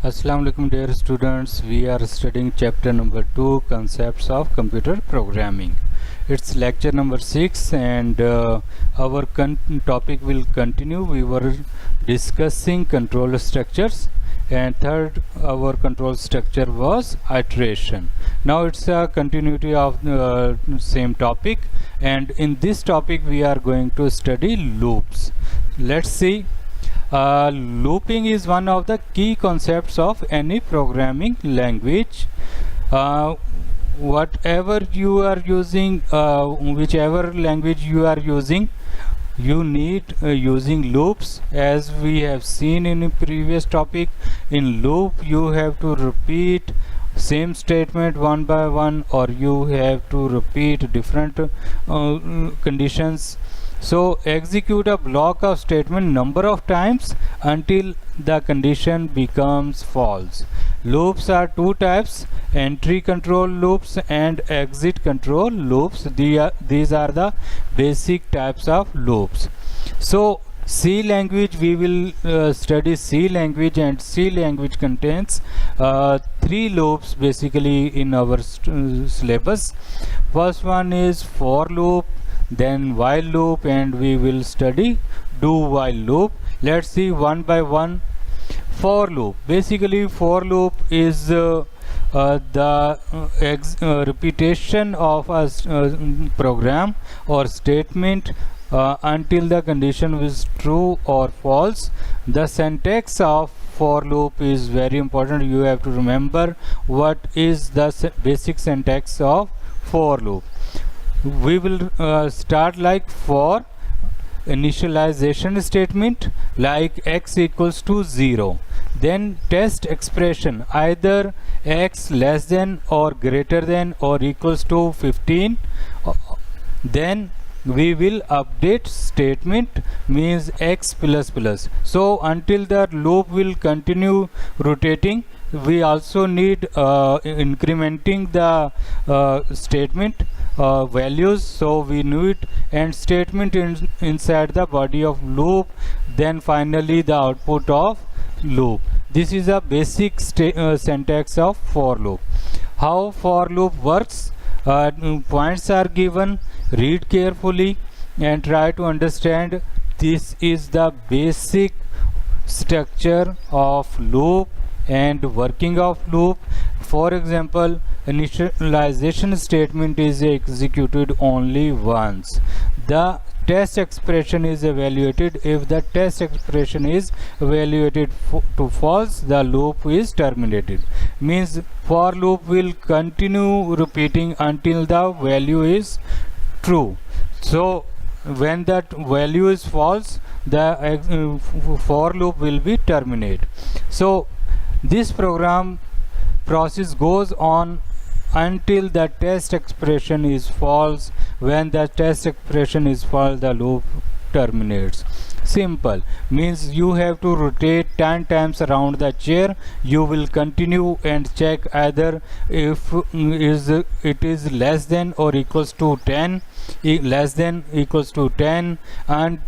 Assalamu alaikum dear students, we are studying chapter number 2, concepts of computer programming. It's lecture number 6 and our topic will continue. We were discussing control structures and third our control structure was iteration. Now it's a continuity of the same topic, and in this topic we are going to study loops. Let's see. Looping is one of the key concepts of any programming language. Whatever you are using, whichever language you are using, you need using loops. As we have seen in a previous topic, in loop you have to repeat same statement one by one, or you have to repeat different conditions. So execute a block of statement number of times until the condition becomes false. Loops are two types: entry control loops and exit control loops. These are the basic types of loops. So C language, we will study C language, and C language contains three loops basically in our syllabus. First one is for loop, then while loop, and we will study do while loop. Let's see one by one. For loop, basically for loop is the repetition of a program or statement until the condition is true or false. The syntax of for loop is very important. You have to remember what is the basic syntax of for loop. We will start like for initialization statement, like x equals to 0, then test expression either x less than or greater than or equals to 15, then we will update statement means x plus plus. So until the loop will continue rotating, we also need incrementing the statement values, so we need and statement inside the body of loop, then finally the output of loop. This is a basic syntax of for loop. How for loop works: points are given, read carefully and try to understand. This is the basic structure of loop and working of loop. For example, initialization statement is executed only once. The test expression is evaluated. If the test expression is evaluated to false, the loop is terminated. Means for loop will continue repeating until the value is true. So when that value is false, the for loop will be terminated. So this program process goes on until the test expression is false. When the test expression is false, the loop terminates. Simple. Means you have to rotate 10 times around the chair. You will continue and check either if it is less than or equals to 10, less than equals to 10, and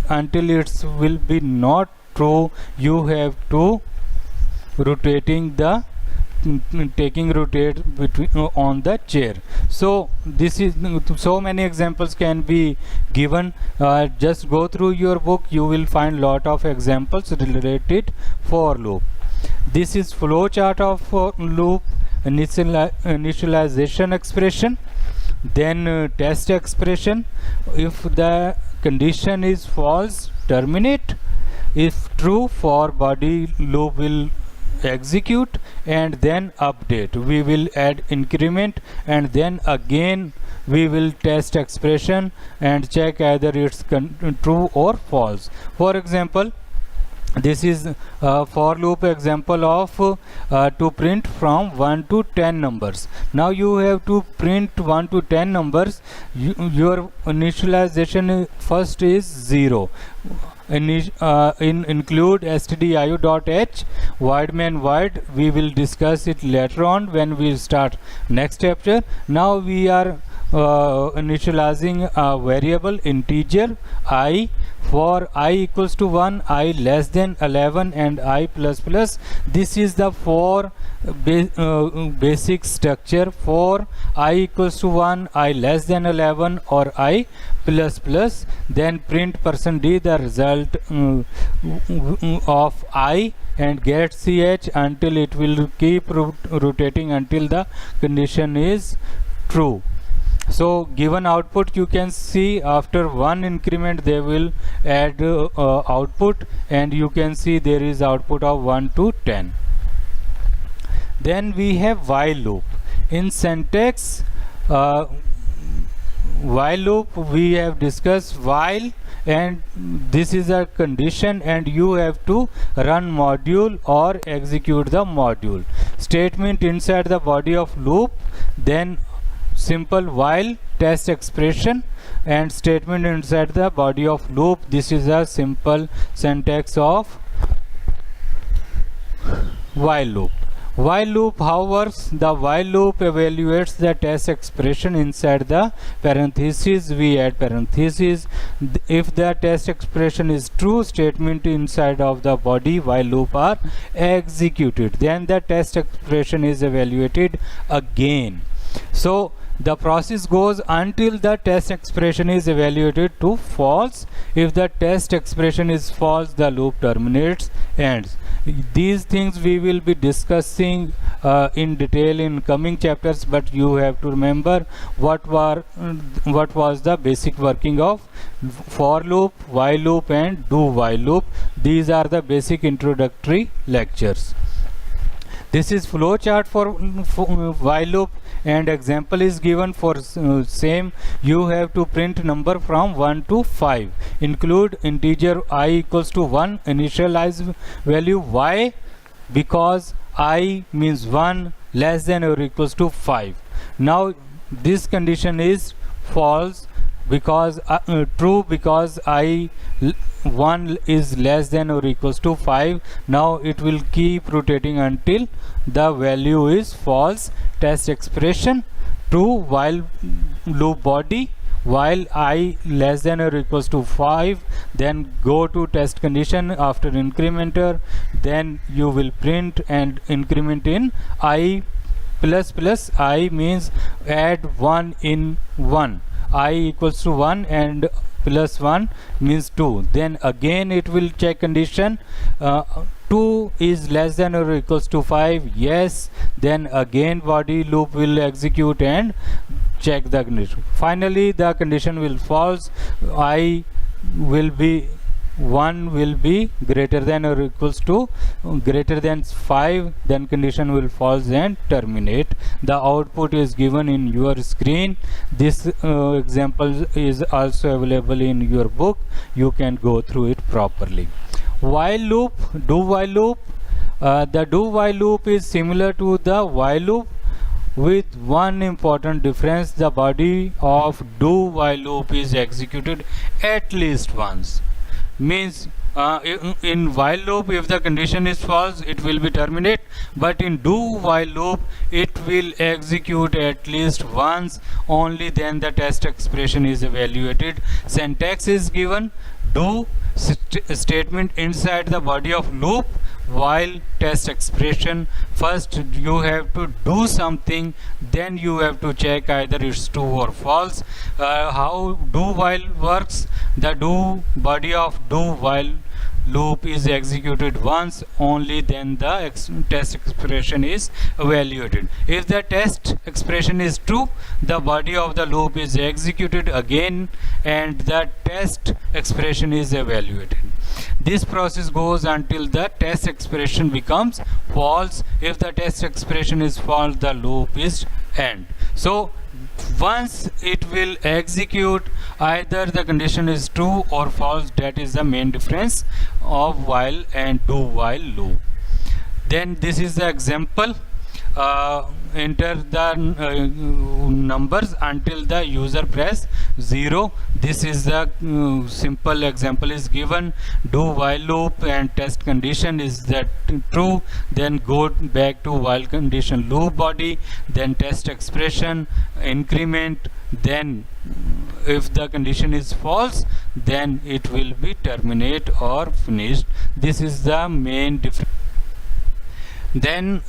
until it will be not true, you have to rotating the rotate between on the chair. So this is so many examples can be given. Just go through your book, you will find lot of examples related for loop. This is flow chart of loop: initialization expression, then test expression. If the condition is false, terminate. If true, for body loop will execute and then update. We will add increment and then again we will test expression and check either it's true or false. For example, this is for loop example of to print from 1 to 10 numbers. Now you have to print 1 to 10 numbers. Your initialization first is 0. Include stdio.h void main void. We will discuss it later on when we start next chapter. Now we are initializing a variable integer I for I equals to 1, I less than 11 and I plus plus. This is the four basic structure. For I equals to 1, I less than 11 or I plus plus, then print %d the result of I and get ch until it will keep rotating until the condition is true. So given output, you can see after one increment they will add output, and you can see there is output of 1 to 10. Then we have while loop. In syntax, while loop we have discussed while, and this is a condition and you have to run module or execute the module. Statement inside the body of loop, then simple while test expression, and statement inside the body of loop. This is a simple syntax of while loop. While loop, how works? The while loop evaluates the test expression inside the parentheses. We add parentheses. If the test expression is true, statement inside of the body while loop are executed. Then the test expression is evaluated again. So the process goes until the test expression is evaluated to false. If the test expression is false, the loop terminates, ends. These things we will be discussing in detail in coming chapters, but you have to remember what was the basic working of for loop, while loop and do while loop. These are the basic introductory lectures. This is flow chart for while loop, and example is given for same. You have to print number from 1 to 5. Include integer I equals to 1, initialize value. Why? Because I means 1 less than or equals to 5. Now this condition is false because true because I 1 is less than or equals to 5. Now it will keep rotating until the value is false. Test expression true while loop body, while I less than or equals to 5. Then go to test condition after incrementer, then you will print and increment in I plus plus. I means add 1 in 1. I equals to 1 and plus 1 means 2. Then again it will check condition. 2 is less than or equals to 5. Yes. Then again body loop will execute and check the condition. Finally the condition will false. I will be 1 will be greater than or equals to greater than 5. Then condition will false and terminate. The output is given in your screen. This example is also available in your book. You can go through it properly. While loop, do while loop. The do while loop is similar to the while loop with one important difference. The body of do while loop is executed at least once. Means in while loop, if the condition is false, it will be terminate, but in do while loop it will execute at least once. Only then the test expression is evaluated. Syntax is given: do statement inside the body of loop while test expression. First you have to do something, then you have to check either it's true or false. How do while works? The do body of do while loop is executed once, only then the test expression is evaluated. If the test expression is true, the body of the loop is executed again and the test expression is evaluated. This process goes until the test expression becomes false. If the test expression is false, the loop is end. So once it will execute, either the condition is true or false. That is the main difference of while and do while loop. Then this is the example. Enter the numbers until the user press 0. This is the simple example is given. Do while loop and test condition is that true, then go back to while condition loop body, then test expression, increment, then if the condition is false, then it will be terminate or finished. This is the main difference. Then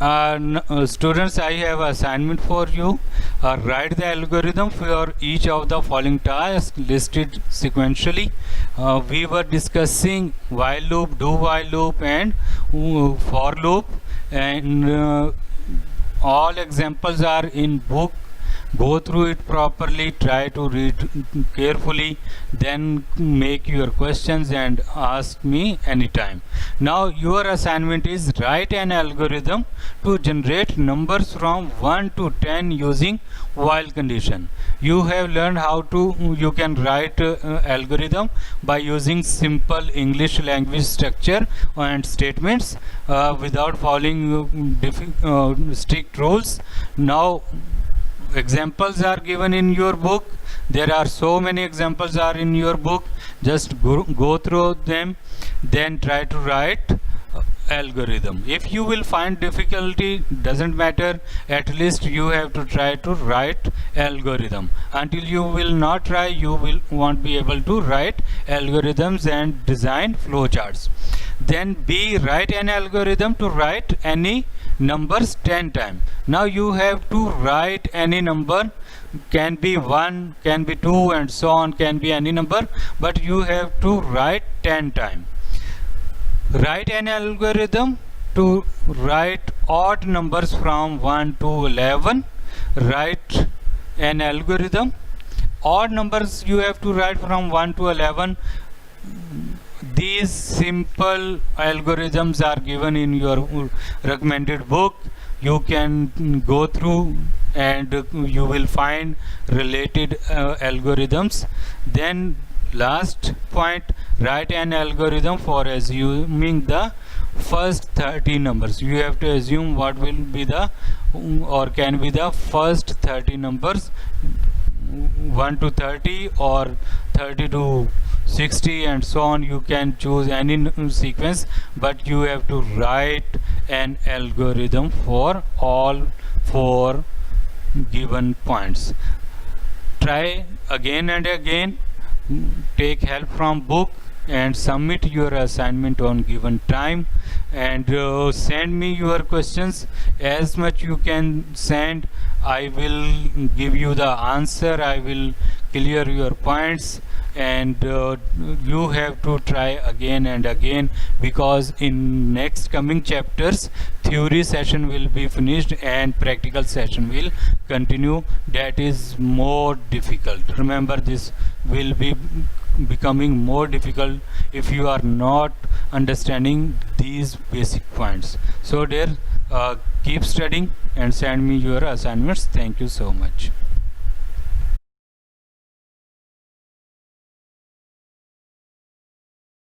students, I have assignment for you. Write the algorithm for each of the following tasks listed sequentially. We were discussing while loop, do while loop, and for loop, and all examples are in book. Go through it properly, try to read carefully, then make your questions and ask me anytime. Now your assignment is write an algorithm to generate numbers from 1 to 10 using while condition. You have learned how to you can write algorithm by using simple English language structure and statements without following strict rules. Now examples are given in your book. There are so many examples are in your book. Just go through them, then try to write algorithm. If you will find difficulty, doesn't matter, at least you have to try to write algorithm. Until you will not try, you won't be able to write algorithms and design flowcharts. Then B, write an algorithm to write any numbers 10 times. Now you have to write any number, can be 1, can be 2, and so on, can be any number, but you have to write 10 times. Write an algorithm to write odd numbers from 1 to 11. Write an algorithm. Odd numbers you have to write from 1 to 11. These simple algorithms are given in your recommended book. You can go through and you will find related algorithms. Then last point, write an algorithm for assuming the first 30 numbers. You have to assume what will be the or can be the first 30 numbers, 1 to 30 or 30 to 60 and so on. You can choose any sequence, but you have to write an algorithm for all 4 given points. Try again and again, take help from book, and submit your assignment on given time, and send me your questions as much you can send. I will give you the answer, I will clear your points, and you have to try again and again, because in next coming chapters theory session will be finished and practical session will continue. That is more difficult. Remember, this will be becoming more difficult if you are not understanding these basic points. So dear, keep studying and send me your assignments. Thank you so much.